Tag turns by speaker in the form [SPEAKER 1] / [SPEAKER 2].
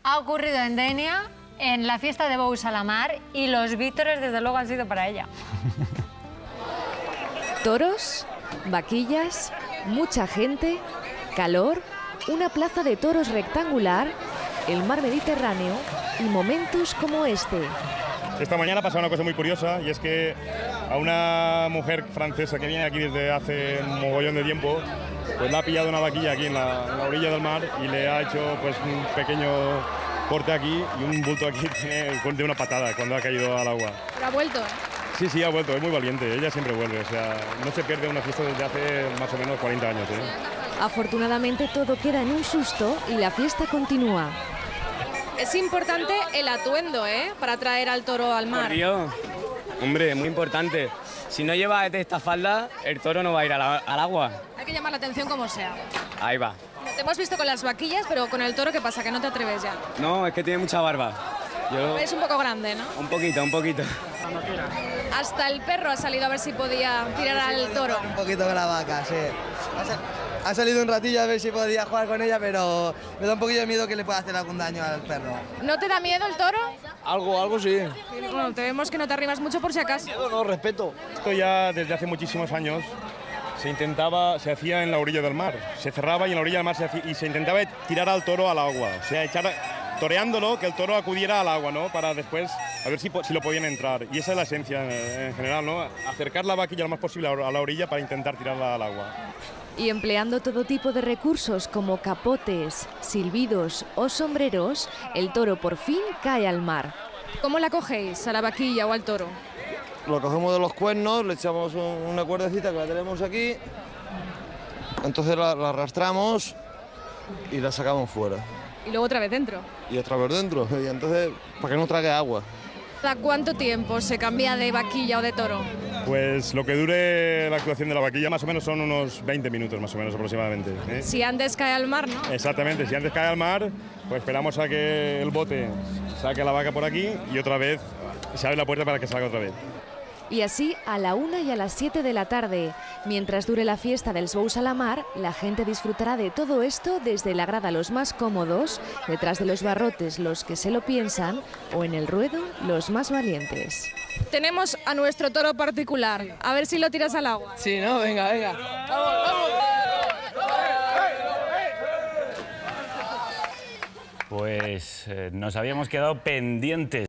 [SPEAKER 1] Ha ocurrido en Denia, en la fiesta de Bous a la Mar, y los vítores, desde luego, han sido para ella.
[SPEAKER 2] Toros, vaquillas, mucha gente, calor, una plaza de toros rectangular, el mar Mediterráneo y momentos como este.
[SPEAKER 3] Esta mañana ha pasado una cosa muy curiosa, y es que a una mujer francesa que viene aquí desde hace un mogollón de tiempo, pues la ha pillado una vaquilla aquí en la orilla del mar y le ha hecho pues un pequeño corte aquí y un bulto aquí de una patada cuando ha caído al agua.
[SPEAKER 4] Pero ha vuelto, ¿eh?
[SPEAKER 3] Sí, sí, ha vuelto, es muy valiente, ella siempre vuelve, o sea, no se pierde una fiesta desde hace más o menos 40 años, ¿eh?
[SPEAKER 2] Afortunadamente todo queda en un susto y la fiesta continúa.
[SPEAKER 4] Es importante el atuendo, ¿eh? Para traer al toro al mar.
[SPEAKER 5] Por Dios. Hombre, muy importante. Si no lleva esta falda, el toro no va a ir al agua.
[SPEAKER 4] Hay que llamar la atención como sea.
[SPEAKER 5] Ahí va.
[SPEAKER 4] Te hemos visto con las vaquillas, pero con el toro, ¿qué pasa? Que no te atreves ya.
[SPEAKER 5] No, es que tiene mucha barba.
[SPEAKER 4] Es un poco grande, ¿no?
[SPEAKER 5] Un poquito, un poquito.
[SPEAKER 4] Hasta el perro ha salido a ver si podía tirar al toro.
[SPEAKER 6] Un poquito con la vaca, sí. Ha salido un ratillo a ver si podía jugar con ella, pero me da un poquillo de miedo que le pueda hacer algún daño al perro.
[SPEAKER 4] ¿No te da miedo el toro?
[SPEAKER 6] Algo sí.
[SPEAKER 4] Bueno, te vemos que no te arrimas mucho por si acaso.
[SPEAKER 6] No, respeto.
[SPEAKER 3] Esto ya desde hace muchísimos años se hacía en la orilla del mar, se cerraba y en la orilla del mar se intentaba tirar al toro al agua, o sea, toreándolo, que el toro acudiera al agua, ¿no? Para después a ver si lo podían entrar. Y esa es la esencia en general, ¿no? Acercar la vaquilla lo más posible a la orilla para intentar tirarla al agua.
[SPEAKER 2] Y empleando todo tipo de recursos como capotes, silbidos o sombreros, el toro por fin cae al mar.
[SPEAKER 4] ¿Cómo la cogéis a la vaquilla o al toro?
[SPEAKER 6] Lo cogemos de los cuernos, le echamos una cuerdecita que la tenemos aquí, entonces la arrastramos y la sacamos fuera.
[SPEAKER 4] Y luego otra vez dentro.
[SPEAKER 6] Y otra vez dentro, y entonces para que no trague agua.
[SPEAKER 4] ¿Cada cuánto tiempo se cambia de vaquilla o de toro?
[SPEAKER 3] Pues lo que dure la actuación de la vaquilla más o menos son unos 20 minutos más o menos aproximadamente, ¿eh?
[SPEAKER 4] Si antes cae al mar, ¿no?
[SPEAKER 3] Exactamente, si antes cae al mar, pues esperamos a que el bote saque a la vaca por aquí y otra vez se abre la puerta para que salga otra vez.
[SPEAKER 2] Y así a la 1 y a las 7 de la tarde. Mientras dure la fiesta del Bous a la Mar, la gente disfrutará de todo esto desde la grada los más cómodos, detrás de los barrotes los que se lo piensan o en el ruedo los más valientes.
[SPEAKER 4] Tenemos a nuestro toro particular. A ver si lo tiras al agua.
[SPEAKER 6] Sí, ¿no? Venga, venga.
[SPEAKER 7] Pues nos habíamos quedado pendientes.